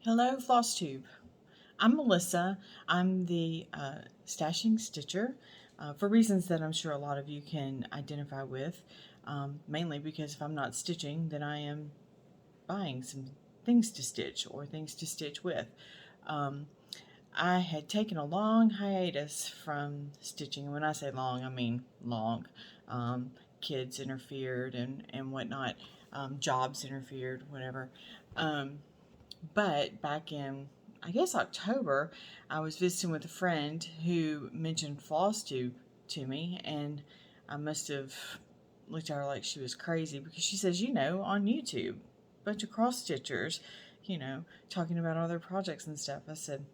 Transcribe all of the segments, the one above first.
Hello, Flosstube. I'm Melissa. I'm the stashing stitcher for reasons that I'm sure a lot of you can identify with, mainly because if I'm not stitching, then I am buying some things to stitch or things to stitch with. I had taken a long hiatus from stitching, and when I say long, I mean long. Kids interfered and whatnot, jobs interfered, whatever. But back in, I guess, October, I was visiting with a friend who mentioned Flosstube to me, and I must have looked at her like she was crazy because she says, on YouTube, bunch of cross stitchers, talking about all their projects and stuff. I said,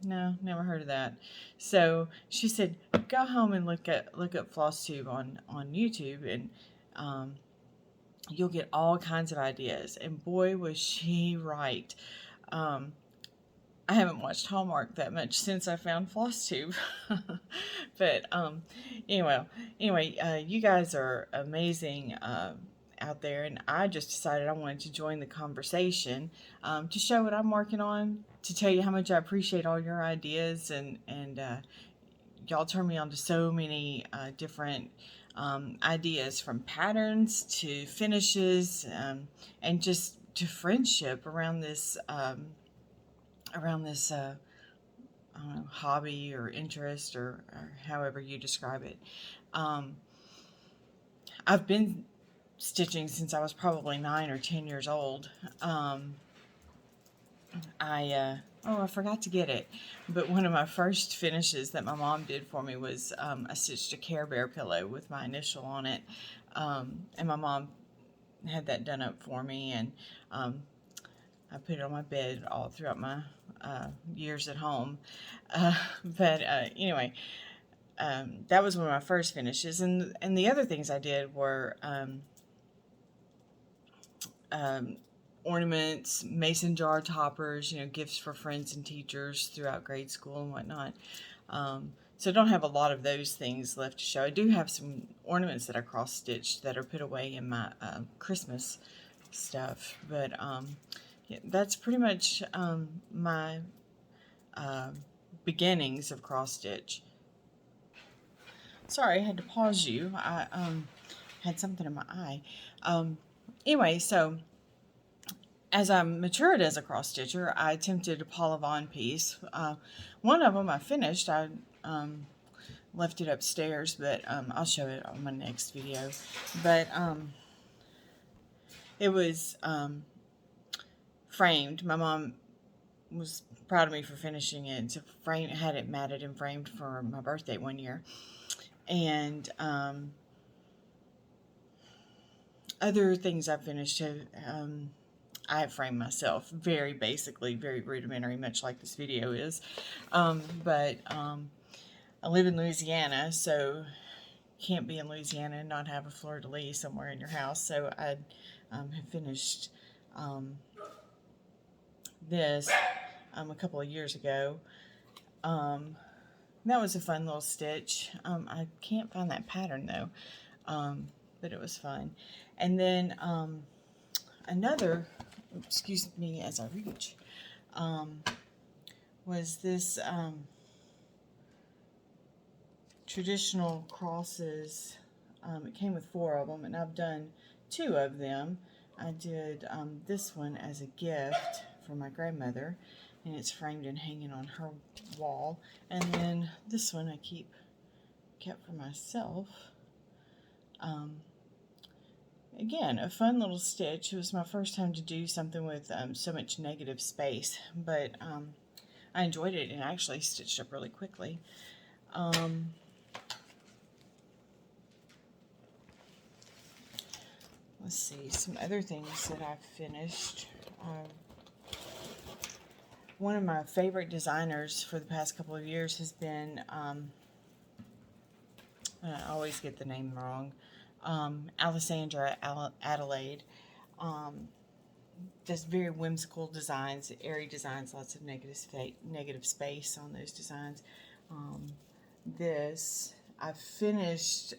no, never heard of that. So she said, go home and look up Flosstube on YouTube, and you'll get all kinds of ideas. And boy, was she right. I haven't watched Hallmark that much since I found Flosstube. But anyway, you guys are amazing out there, and I just decided I wanted to join the conversation to show what I'm working on, to tell you how much I appreciate all your ideas, and y'all turn me on to so many different ideas, from patterns to finishes, and just to friendship around this I don't know, hobby or interest, or however you describe it. I've been stitching since I was probably 9 or 10 years old. I forgot to get it, but one of my first finishes that my mom did for me was I stitched a Care Bear pillow with my initial on it, and my mom had that done up for me, and I put it on my bed all throughout my years at home. But anyway, that was one of my first finishes, and the other things I did were ornaments, mason jar toppers, gifts for friends and teachers throughout grade school and whatnot. So I don't have a lot of those things left to show. I do have some ornaments that I cross-stitched that are put away in my Christmas stuff, but yeah, that's pretty much my beginnings of cross-stitch. Sorry, I had to pause you. I had something in my eye. Anyway, so as I matured as a cross-stitcher, I attempted a Paula Vaughn piece. One of them I finished. I left it upstairs, but I'll show it on my next video. But it was framed. My mom was proud of me for finishing it. So had it matted and framed for my birthday one year. And other things I finished have, I have framed myself, very basically, very rudimentary, much like this video is. But I live in Louisiana, so can't be in Louisiana and not have a fleur-de-lis somewhere in your house. So I have finished this a couple of years ago. That was a fun little stitch. I can't find that pattern though, but it was fun. And then another, excuse me as I reach, was this traditional crosses. It came with 4 of them, and I've done 2 of them. I did this one as a gift for my grandmother, and it's framed and hanging on her wall. And then this one I kept for myself. Again, a fun little stitch. It was my first time to do something with so much negative space, but I enjoyed it, and actually stitched up really quickly. Let's see, some other things that I've finished. One of my favorite designers for the past couple of years has been, I always get the name wrong, Alessandra Adelaide. Does very whimsical designs, airy designs, lots of negative space on those designs. This, I finished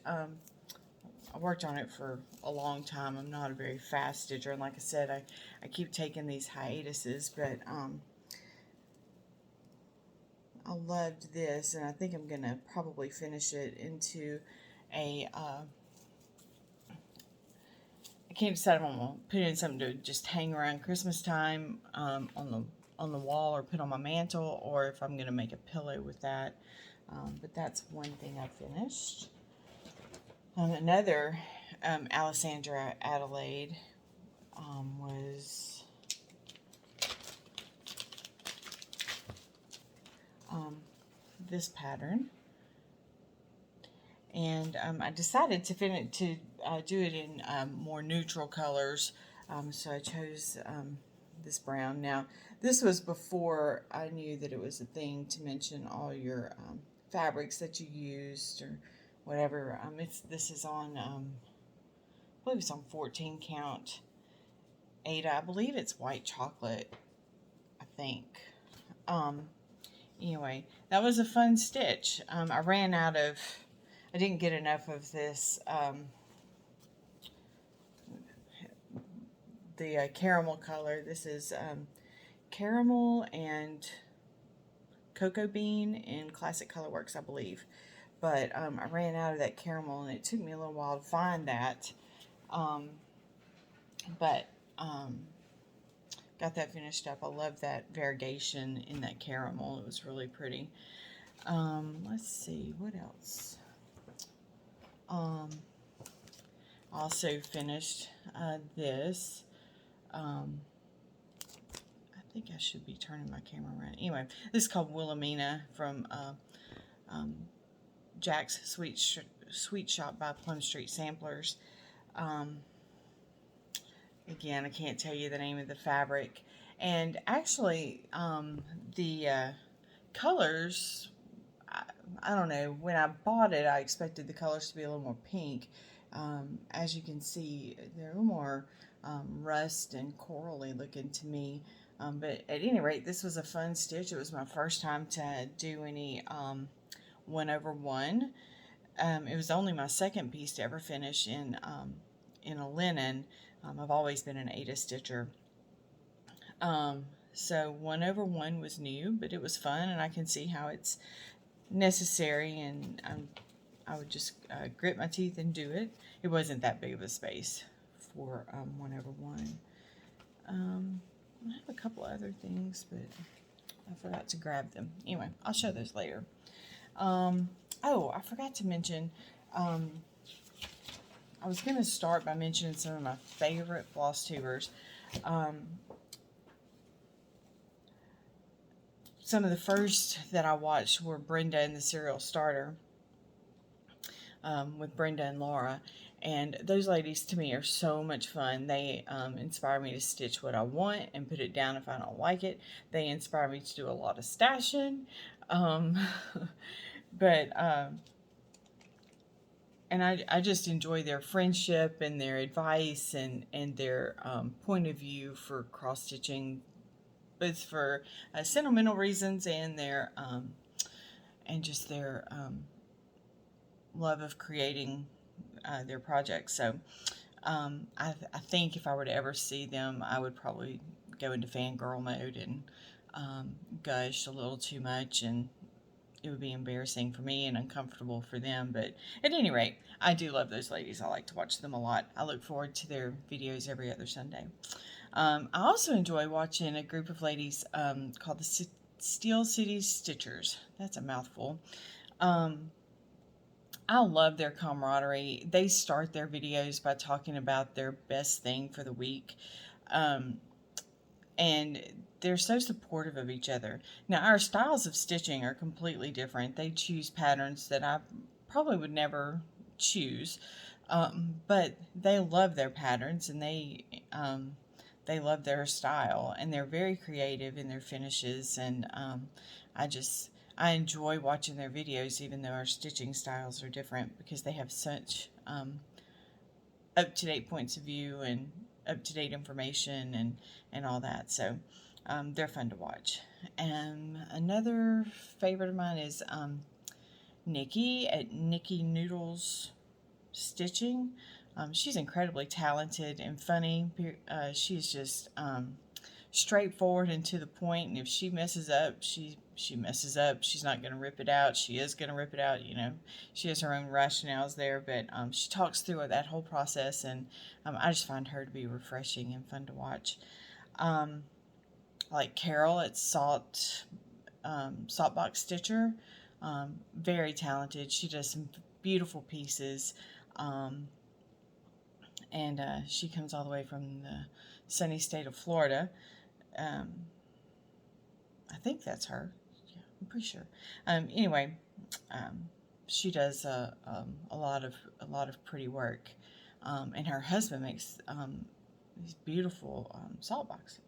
I worked on it for a long time. I'm not a very fast stitcher, and like I said, I keep taking these hiatuses, but I loved this, and I think I'm going to probably finish it into a, I can't decide if I'm going to put it in something to just hang around Christmas time on the wall or put on my mantle, or if I'm going to make a pillow with that. But that's one thing I finished. Another Alessandra Adelaide was this pattern, and I decided to do it in more neutral colors, so I chose this brown. Now, this was before I knew that it was a thing to mention all your fabrics that you used or whatever. This is on, I believe it's on 14 count Ada. I believe it's white chocolate, I think. Anyway, that was a fun stitch. I didn't get enough of this, the caramel color. This is caramel and cocoa bean in Classic Colorworks, I believe. But I ran out of that caramel, and it took me a little while to find that. Got that finished up. I love that variegation in that caramel. It was really pretty. Let's see, what else? Also finished this. I think I should be turning my camera around. Anyway, this is called Woolemina from Jack's Sweet Shop by Plum Street Samplers. Again, I can't tell you the name of the fabric. And actually, the colors, I don't know, when I bought it, I expected the colors to be a little more pink. As you can see, they're a little more rust and corally looking to me. But at any rate, this was a fun stitch. It was my first time to do any 1/1. It was only my second piece to ever finish in a linen. I've always been an Ada stitcher. So 1/1 was new, but it was fun, and I can see how it's necessary, and I would just grit my teeth and do it. It wasn't that big of a space for 1/1. I have a couple other things, but I forgot to grab them. Anyway, I'll show those later. Oh, I forgot to mention, I was going to start by mentioning some of my favorite floss tubers. Some of the first that I watched were Brenda and the Serial Starter, with Brenda and Laura. And those ladies, to me, are so much fun. They inspire me to stitch what I want and put it down if I don't like it. They inspire me to do a lot of stashing. And I just enjoy their friendship and their advice and their point of view for cross-stitching, both for sentimental reasons and their just their love of creating their projects. So I think if I were to ever see them, I would probably go into fangirl mode and gush a little too much, and it would be embarrassing for me and uncomfortable for them. But at any rate, I do love those ladies. I like to watch them a lot. I look forward to their videos every other Sunday. I also enjoy watching a group of ladies called the Steel City Stitchers. That's a mouthful. I love their camaraderie. They start their videos by talking about their best thing for the week. And they're so supportive of each other. Now, our styles of stitching are completely different. They choose patterns that I probably would never choose, but they love their patterns, and they love their style, and they're very creative in their finishes, and I enjoy watching their videos, even though our stitching styles are different, because they have such up-to-date points of view and up-to-date information and all that. So they're fun to watch. And another favorite of mine is Nicky at Nicky Noodles stitching. She's incredibly talented and funny. She's just straightforward and to the point, and if she messes up, she messes up. She's not going to rip it out. She is going to rip it out, you know. She has her own rationales there, but she talks through that whole process, and I just find her to be refreshing and fun to watch. Like Carol at Saltbox Stitcher, very talented. She does some beautiful pieces, and she comes all the way from the sunny state of Florida. I think that's her. Yeah, I'm pretty sure. Anyway, she does a lot of pretty work, and her husband makes these beautiful salt boxes.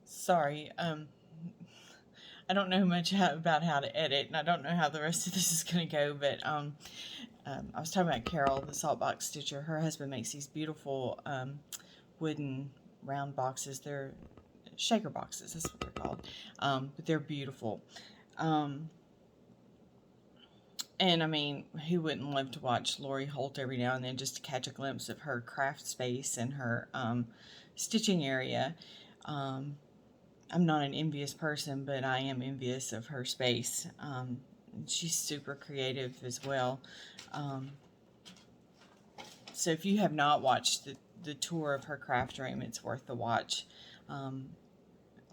Sorry, I don't know much about how to edit, and I don't know how the rest of this is going to go, but I was talking about Carol, the Saltbox Stitcher. Her husband makes these beautiful wooden round boxes. They're shaker boxes, that's what they're called, but they're beautiful. And I mean, who wouldn't love to watch Lori Holt every now and then just to catch a glimpse of her craft space and her stitching area? I'm not an envious person, but I am envious of her space. She's super creative as well. So if you have not watched the tour of her craft room, it's worth the watch. A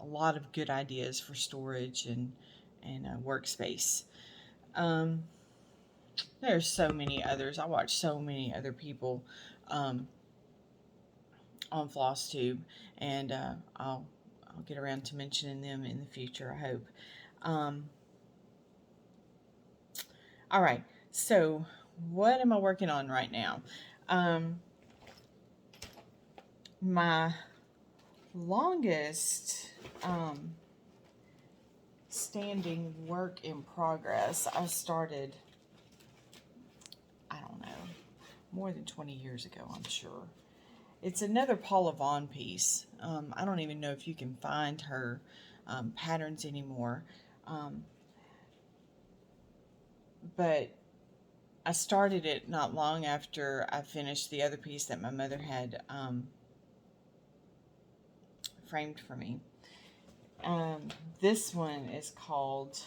lot of good ideas for storage and workspace. There's so many others. I watch so many other people on Flosstube, and I'll get around to mentioning them in the future, I hope. All right, so what am I working on right now? My longest standing work in progress, I started, I don't know, more than 20 years ago, I'm sure. It's another Paula Vaughn piece. I don't even know if you can find her patterns anymore. But I started it not long after I finished the other piece that my mother had framed for me. This one is called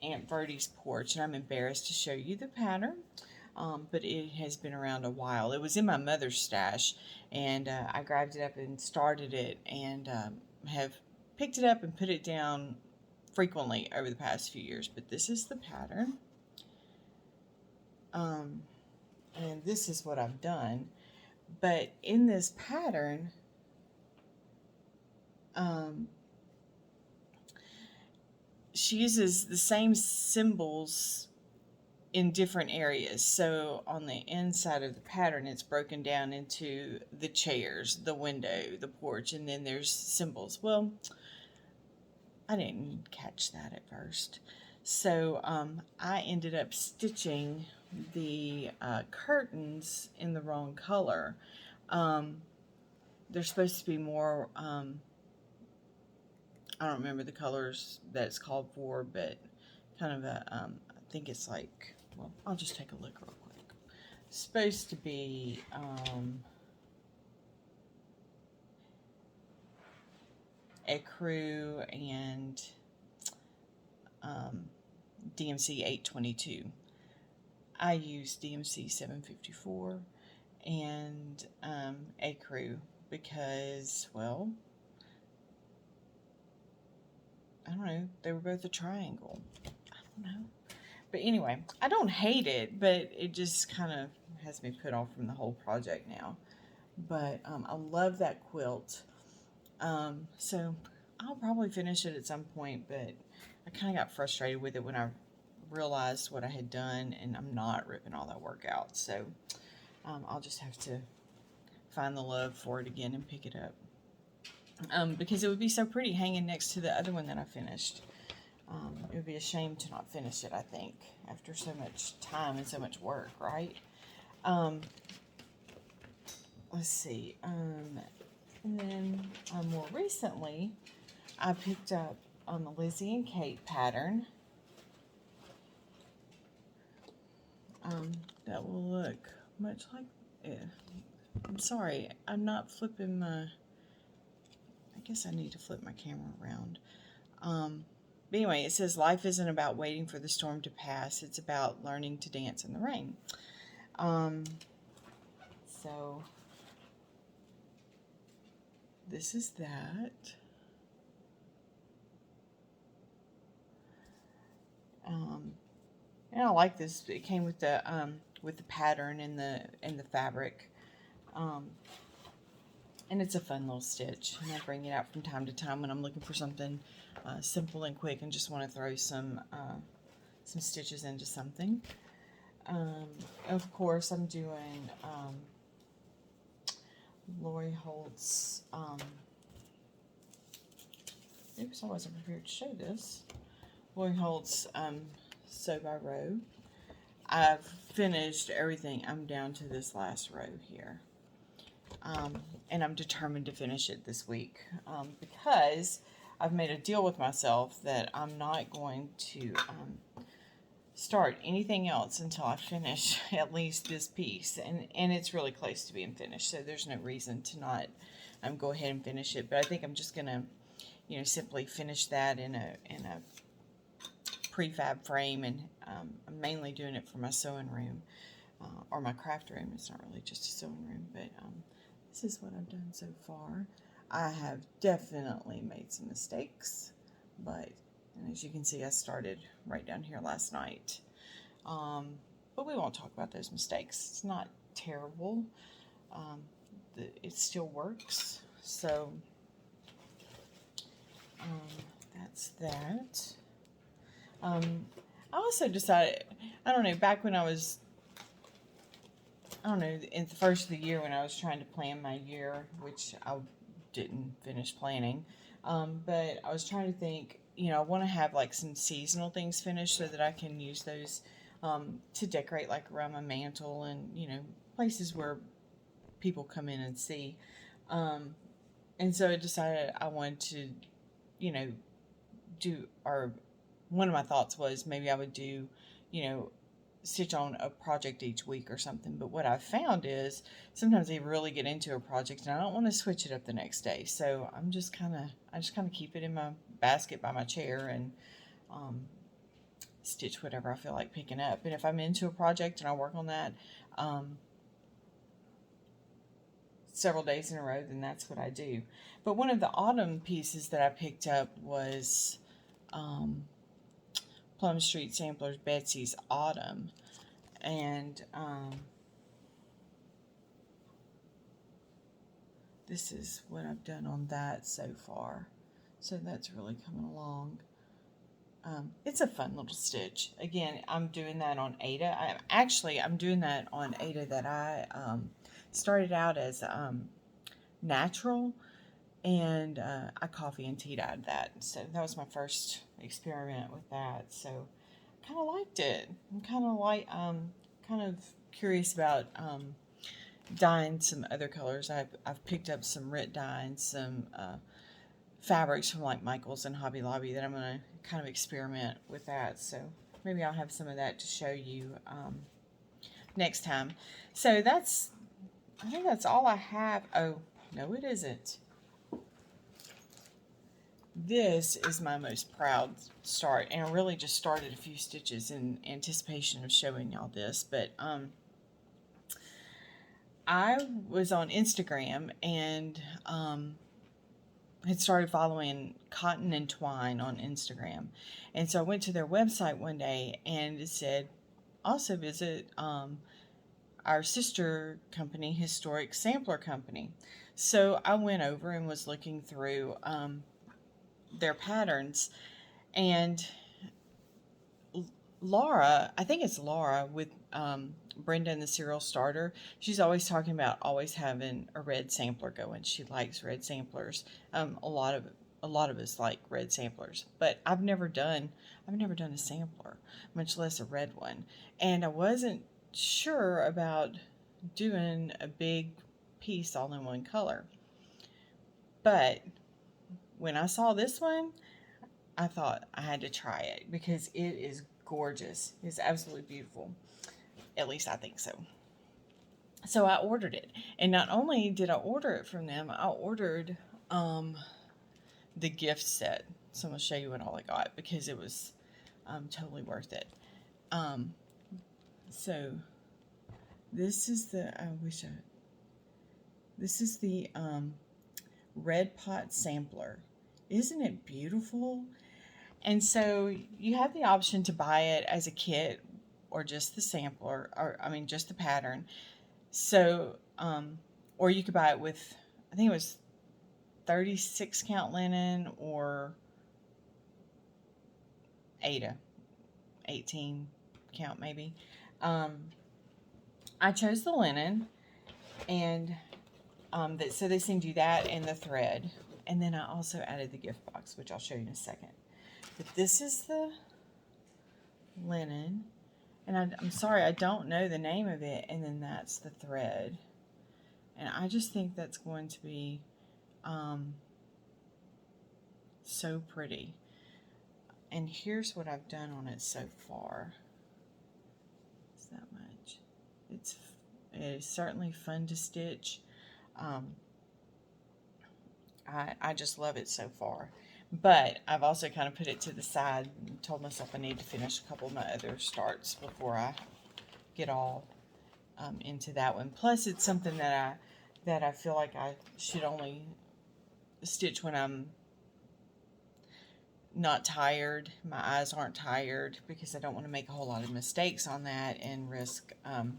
Aunt Vertie's Porch, and I'm embarrassed to show you the pattern, but it has been around a while. It was in my mother's stash, and I grabbed it up and started it, and have picked it up and put it down frequently over the past few years. But this is the pattern, and this is what I've done. But in this pattern, she uses the same symbols in different areas. So on the inside of the pattern, it's broken down into the chairs, the window, the porch, and then there's symbols. Well, I didn't catch that at first. So I ended up stitching the curtains in the wrong color. They're supposed to be more, I don't remember the colors that it's called for, but kind of a, I think it's like, well, I'll just take a look real quick. It's supposed to be ecru and DMC 822. I use DMC 754 and ecru because, well, I don't know, they were both a triangle. I don't know. But anyway, I don't hate it, but it just kind of has me put off from the whole project now. But I love that quilt. So I'll probably finish it at some point, but I kind of got frustrated with it when I realized what I had done, and I'm not ripping all that work out. So I'll just have to find the love for it again and pick it up. Because it would be so pretty hanging next to the other one that I finished. It would be a shame to not finish it, I think, after so much time and so much work, right? Let's see. And then more recently, I picked up on the Lizzie and Kate pattern. That will look much like it. I'm sorry, I'm not flipping my, I guess I need to flip my camera around. But anyway, it says life isn't about waiting for the storm to pass, it's about learning to dance in the rain. So this is that. And I like this. It came with the pattern and the fabric, and it's a fun little stitch. And I bring it out from time to time when I'm looking for something simple and quick, and just want to throw some stitches into something. Of course, I'm doing Lori Holt's. Oops, I wasn't prepared to show this. Lori Holt's Sew by Row. I've finished everything. I'm down to this last row here. And I'm determined to finish it this week because I've made a deal with myself that I'm not going to start anything else until I finish at least this piece. And it's really close to being finished, so there's no reason to not go ahead and finish it. But I think I'm just going to, simply finish that in a prefab frame, and I'm mainly doing it for my sewing room or my craft room. It's not really just a sewing room, but this is what I've done so far. I have definitely made some mistakes, but as you can see, I started right down here last night. But we won't talk about those mistakes. It's not terrible. It still works. So that's that. I also decided, I don't know, back when I was, in the first of the year when I was trying to plan my year, which I didn't finish planning, but I was trying to think, I want to have like some seasonal things finished so that I can use those to decorate like around my mantle and, places where people come in and see. And so I decided I wanted to, one of my thoughts was maybe I would do, stitch on a project each week or something. But what I've found is sometimes I really get into a project and I don't want to switch it up the next day. So I just kind of keep it in my basket by my chair and stitch whatever I feel like picking up. And if I'm into a project and I work on that several days in a row, then that's what I do. But one of the autumn pieces that I picked up was Plum Street Samplers Betsy's Autumn, and this is what I've done on that so far. So that's really coming along. It's a fun little stitch. Again, I'm doing that on Ada. I'm doing that on Ada that I started out as natural, and I coffee and tea dyed that. So that was my first experiment with that. So I kind of liked it. I'm kind of curious about dyeing some other colors. I've picked up some Rit dye and some fabrics from like Michael's and Hobby Lobby that I'm going to kind of experiment with that. So maybe I'll have some of that to show you next time. So I think that's all I have. Oh, no, it isn't. This is my most proud start, and I really just started a few stitches in anticipation of showing y'all this, but I was on Instagram and had started following Cotton and Twine on Instagram, and so I went to their website one day and it said also visit our sister company, Historic Sampler Company. So I went over and was looking through their patterns, and Laura, I think it's Laura with Brenda and the Serial Starter, she's always talking about always having a red sampler going. She likes red samplers. A lot of us like red samplers, but I've never done a sampler, much less a red one, and I wasn't sure about doing a big piece all in one color, but when I saw this one, I thought I had to try it because it is gorgeous. It's absolutely beautiful. At least I think so. So I ordered it. And not only did I order it from them, I ordered the gift set. So I'm going to show you what all I got because it was totally worth it. So this is the, this is the Red Pot Sampler. Isn't it beautiful? And so you have the option to buy it as a kit or just the sampler, or I mean just the pattern. So, or you could buy it with, I think it was 36 count linen or 18 count maybe. I chose the linen, and so they send you that and the thread. And then I also added the gift box, which I'll show you in a second. But this is the linen. And I'm sorry, I don't know the name of it. And then that's the thread. And I just think that's going to be so pretty. And here's what I've done on it so far. It's that much. It is certainly fun to stitch. I just love it so far. But I've also kind of put it to the side and told myself I need to finish a couple of my other starts before I get all into that one. Plus, it's something that I feel like I should only stitch when I'm not tired. My eyes aren't tired because I don't want to make a whole lot of mistakes on that and risk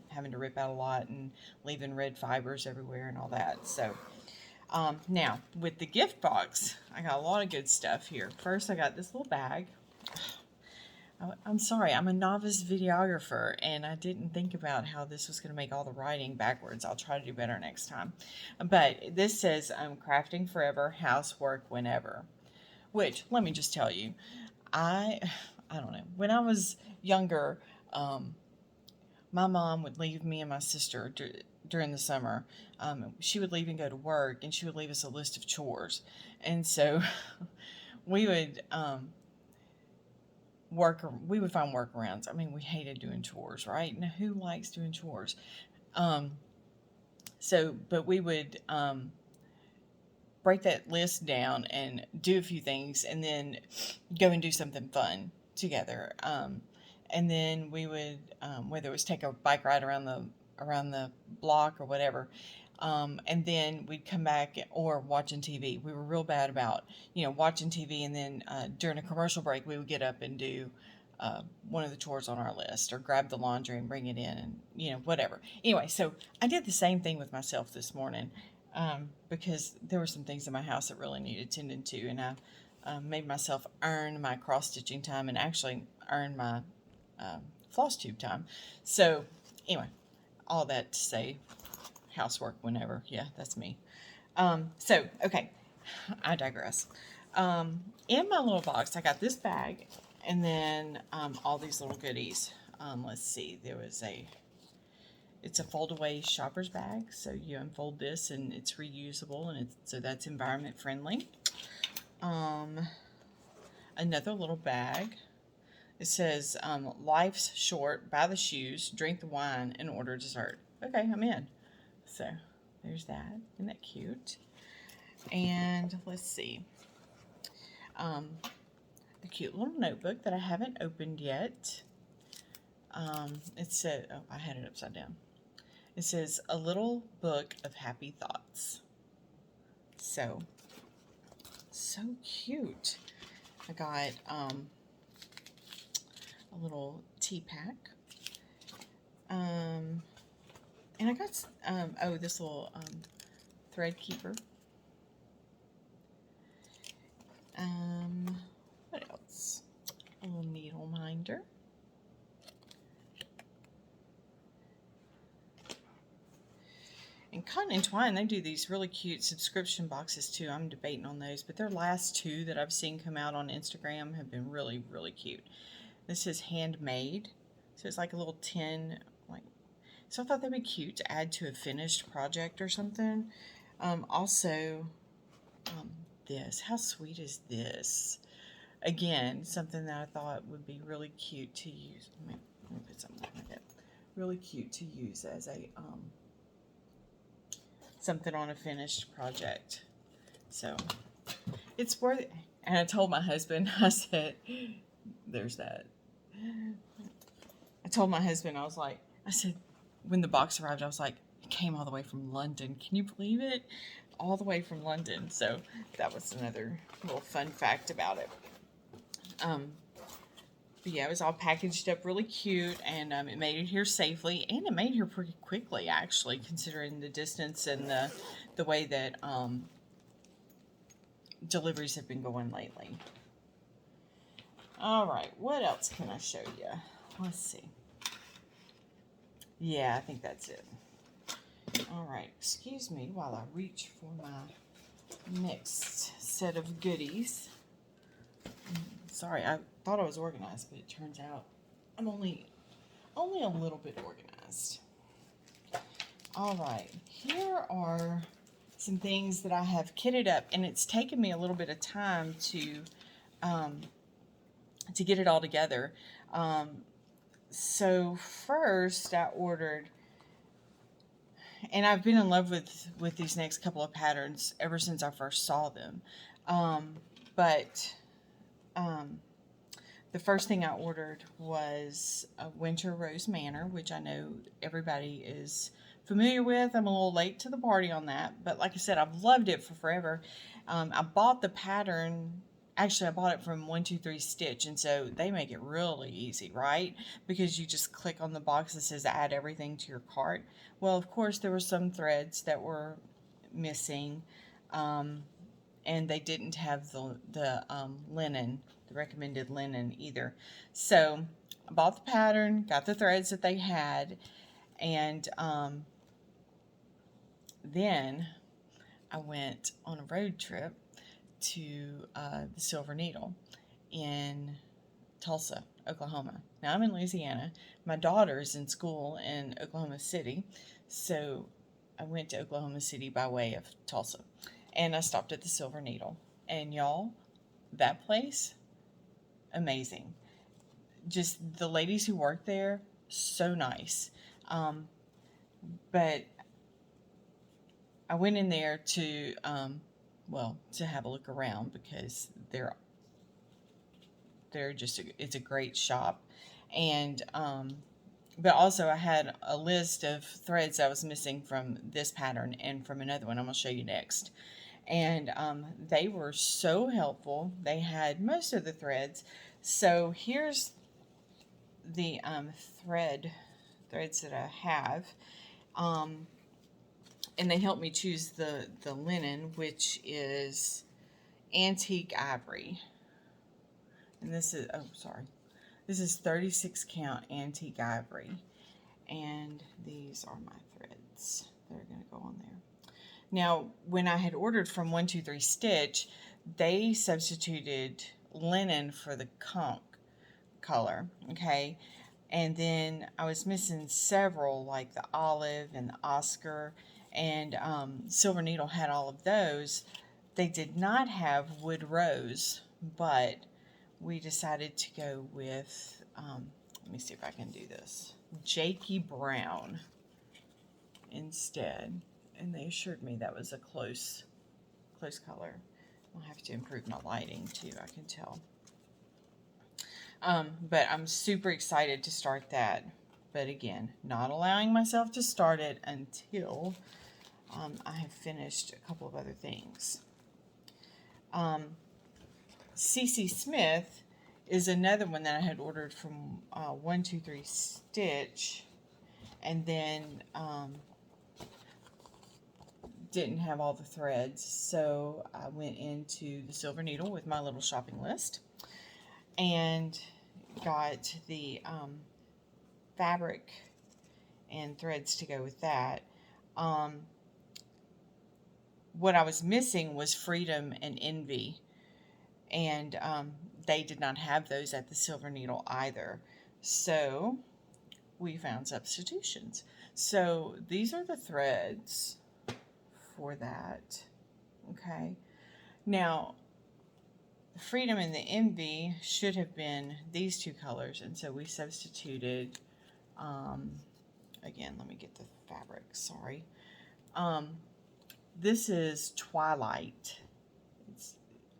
having to rip out a lot and leaving red fibers everywhere and all that. So now with the gift box, I got a lot of good stuff here. First, I got this little bag. I'm sorry, I'm a novice videographer and I didn't think about how this was going to make all the writing backwards. I'll try to do better next time. But this says crafting forever, housework whenever. Which, let me just tell you, I don't know. When I was younger, my mom would leave me and my sister during the summer. She would leave and go to work, and she would leave us a list of chores. And so we would we would find workarounds. I mean, we hated doing chores, right? Now, who likes doing chores? But we would break that list down and do a few things and then go and do something fun together. And then we would, whether it was take a bike ride around the block or whatever, and then we'd come back or watching TV. We were real bad about, watching TV, and then during a commercial break, we would get up and do one of the chores on our list or grab the laundry and bring it in and, whatever. Anyway, so I did the same thing with myself this morning. Because there were some things in my house that really needed tending to, and I made myself earn my cross-stitching time and actually earn my floss tube time. So anyway, all that to say, housework whenever. Yeah, that's me. Okay, I digress. In my little box, I got this bag and then all these little goodies. Let's see, it's a fold-away shopper's bag, so you unfold this and it's reusable, and so that's environment friendly. Another little bag. It says, life's short, buy the shoes, drink the wine, and order dessert. Okay, I'm in. So there's that. Isn't that cute? And let's see. A cute little notebook that I haven't opened yet. It said, oh, I had it upside down. It says, a little book of happy thoughts. So cute. I got a little tea pack. And I got, this little thread keeper. What else? A little needle minder. And Cotton and Twine, they do these really cute subscription boxes too. I'm debating on those, but their last two that I've seen come out on Instagram have been really, really cute. This is handmade, so it's like a little tin, so I thought that'd be cute to add to a finished project or something. Also, this. How sweet is this? Again, something that I thought would be really cute to use. Let me put something like that. Really cute to use as a something on a finished project. So it's worth it. And I told my husband, I said, there's that. I told my husband, I said, when the box arrived, I was like, it came all the way from London. Can you believe it? All the way from London. So that was another little fun fact about it. But yeah, it was all packaged up really cute, and it made it here safely, and it made it here pretty quickly, actually, considering the distance and the way that deliveries have been going lately. All right, what else can I show you? Let's see. Yeah, I think that's it. All right, excuse me while I reach for my next set of goodies. Sorry, I thought I was organized, but it turns out I'm only a little bit organized. All right, here are some things that I have kitted up, and it's taken me a little bit of time to get it all together. So first I ordered, and I've been in love with these next couple of patterns ever since I first saw them. The first thing I ordered was a Winter Rose Manor, which I know everybody is familiar with. I'm a little late to the party on that, but like I said, I've loved it for forever. I bought the pattern. Actually, I bought it from 123 Stitch, and so they make it really easy, right? Because you just click on the box that says add everything to your cart. Well, of course, there were some threads that were missing, and they didn't have the linen, the recommended linen either. So I bought the pattern, got the threads that they had, and then I went on a road trip to the Silver Needle in Tulsa, Oklahoma. Now I'm in Louisiana. My daughter's in school in Oklahoma City, so I went to Oklahoma City by way of Tulsa, and I stopped at the Silver Needle. And y'all, that place, amazing. Just the ladies who work there, so nice. But I went in there to have a look around, because they're just it's a great shop, and but also I had a list of threads I was missing from this pattern and from another one I'm going to show you next, and they were so helpful. They had most of the threads. So here's the threads that I have, and they helped me choose the linen, which is antique ivory. And this is, this is 36 count antique ivory. And these are my threads that are going to go on there. Now, when I had ordered from 123 Stitch, they substituted linen for the conch color, okay? And then I was missing several, like the olive and the Oscar, and Silver Needle had all of those. They did not have wood rose, but we decided to go with, let me see if I can do this, Jakey Brown instead. And they assured me that was a close color. I'll have to improve my lighting too, I can tell. But I'm super excited to start that. But again, not allowing myself to start it until I have finished a couple of other things. Ceesie Smith is another one that I had ordered from 123 Stitch, and then didn't have all the threads, so I went into the Silver Needle with my little shopping list and got the fabric and threads to go with that. What I was missing was Freedom and Envy, and they did not have those at the Silver Needle either, so we found substitutions. So these are the threads for that, okay? Now, the Freedom and the Envy should have been these two colors, and so we substituted, again, let me get the fabric, sorry. This is Twilight.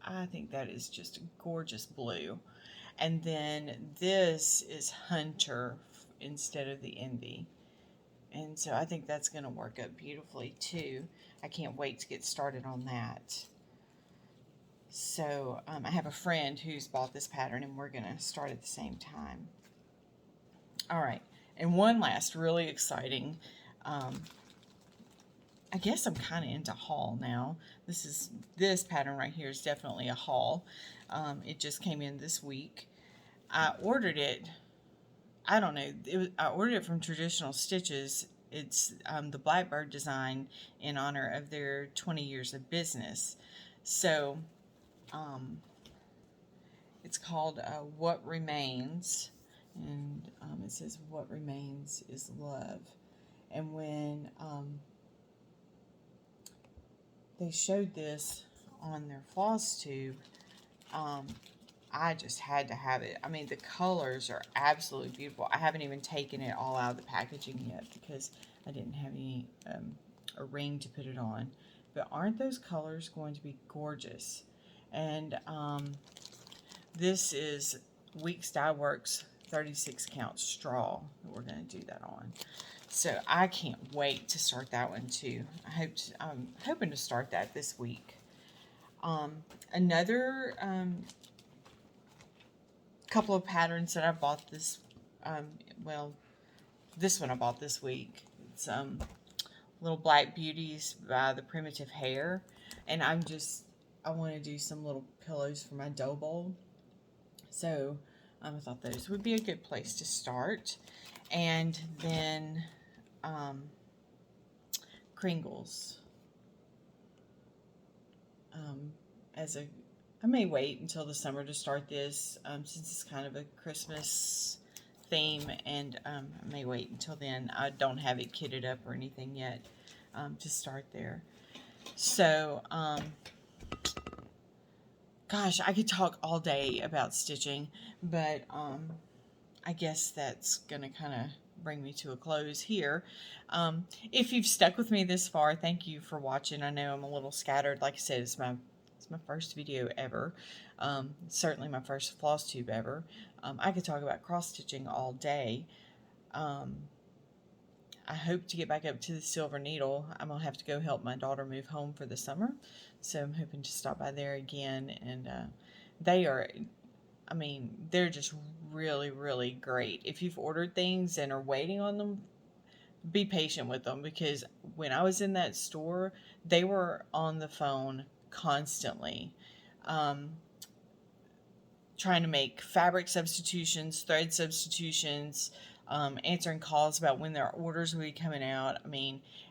I think that is just a gorgeous blue. And then this is Hunter instead of the Envy. And so I think that's going to work out beautifully too. I can't wait to get started on that. So I have a friend who's bought this pattern and we're going to start at the same time. All right. And one last really exciting, I guess I'm kind of into haul now. This pattern right here is definitely a haul. It just came in this week. I ordered it. I don't know. I ordered it from Traditional Stitches. It's the Blackbird design in honor of their 20 years of business. So it's called What Remains, and it says what remains is love. And when they showed this on their Flosstube, I just had to have it. I mean, the colors are absolutely beautiful. I haven't even taken it all out of the packaging yet because I didn't have any a ring to put it on. But aren't those colors going to be gorgeous? And this is Weeks Dye Works 36 count straw that we're going to do that on. So I can't wait to start that one too. I'm hoping to start that this week. Another couple of patterns that I bought this, this one I bought this week. It's little black beauties by the Primitive Hare, and I want to do some little pillows for my dough bowl. So I thought those would be a good place to start. And then Kringles. I may wait until the summer to start this, since it's kind of a Christmas theme, and I may wait until then. I don't have it kitted up or anything yet to start there. So, gosh, I could talk all day about stitching, but I guess that's going to kind of bring me to a close here. If you've stuck with me this far, thank you for watching. I know I'm a little scattered. Like I said, it's my first video ever. Certainly my first Flosstube ever. I could talk about cross stitching all day. I hope to get back up to the silver needle. I'm gonna have to go help my daughter move home for the summer, so I'm hoping to stop by there again. And they're just really, really great. If you've ordered things and are waiting on them, be patient with them, because when I was in that store, they were on the phone constantly, trying to make fabric substitutions, thread substitutions, answering calls about when their orders will be coming out.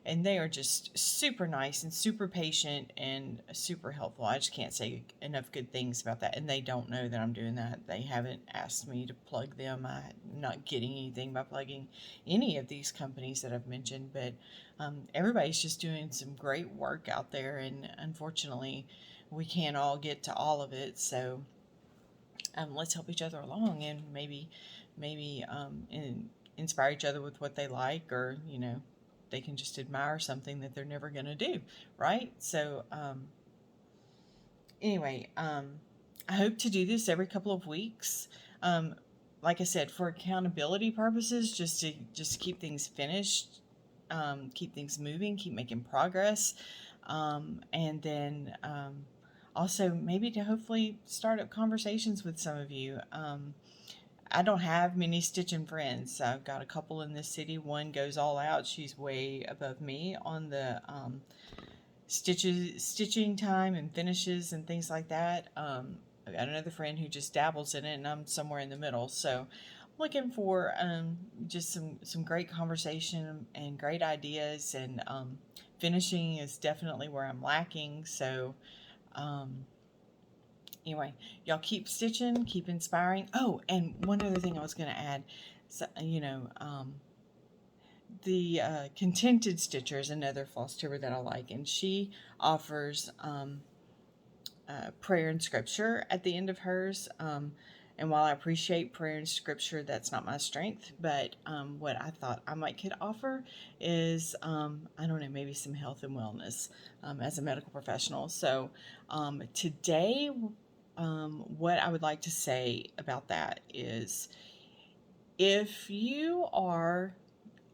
And they are just super nice and super patient and super helpful. I just can't say enough good things about that. And they don't know that I'm doing that. They haven't asked me to plug them. I'm not getting anything by plugging any of these companies that I've mentioned. But everybody's just doing some great work out there. And unfortunately, we can't all get to all of it. So let's help each other along, and maybe inspire each other with what they like, or they can just admire something that they're never going to do, right? So anyway, I hope to do this every couple of weeks. Like I said, for accountability purposes, just to keep things finished, keep things moving, keep making progress, and then also maybe to hopefully start up conversations with some of you. I don't have many stitching friends. I've got a couple in this city. One goes all out. She's way above me on the stitching time and finishes and things like that. I've got another friend who just dabbles in it, and I'm somewhere in the middle. So I'm looking for just some great conversation and great ideas, and finishing is definitely where I'm lacking. So anyway, y'all keep stitching, keep inspiring. Oh, and one other thing I was going to add, so, the Contented Stitcher is another floss tuber that I like, and she offers prayer and scripture at the end of hers. And while I appreciate prayer and scripture, that's not my strength. But what I thought I might could offer is, I don't know, maybe some health and wellness as a medical professional. So today, what I would like to say about that is, if you are,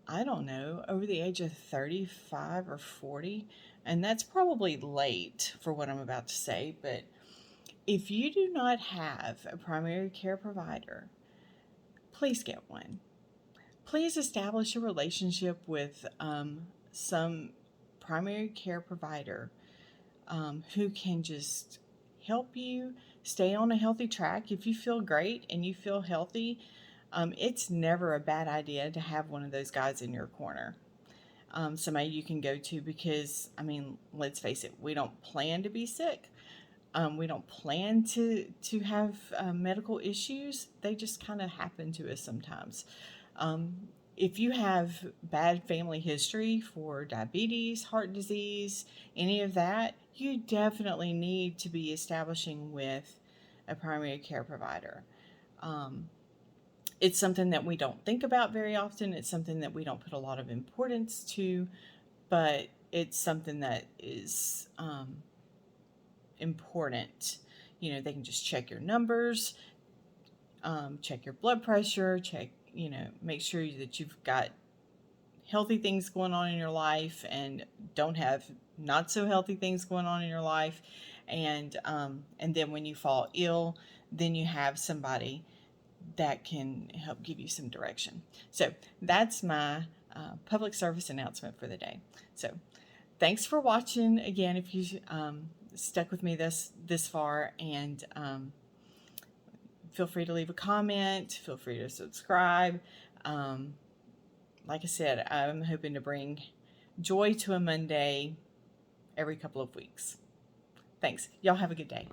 I don't know, over the age of 35 or 40, and that's probably late for what I'm about to say, but if you do not have a primary care provider, please get one. Please establish a relationship with some primary care provider who can just help you stay on a healthy track. If you feel great and you feel healthy, it's never a bad idea to have one of those guys in your corner. Somebody you can go to, because, I mean, let's face it, we don't plan to be sick. We don't plan to have medical issues. They just kind of happen to us sometimes. If you have bad family history for diabetes, heart disease, any of that, you definitely need to be establishing with a primary care provider. It's something that we don't think about very often. It's something that we don't put a lot of importance to, but it's something that is important. You know, they can just check your numbers, check your blood pressure, check, you know, make sure that you've got healthy things going on in your life and don't have not so healthy things going on in your life. And then when you fall ill, then you have somebody that can help give you some direction. So that's my public service announcement for the day. So thanks for watching again. If you stuck with me this far, and feel free to leave a comment, feel free to subscribe. Like I said, I'm hoping to bring joy to a Monday every couple of weeks. Thanks. Y'all have a good day.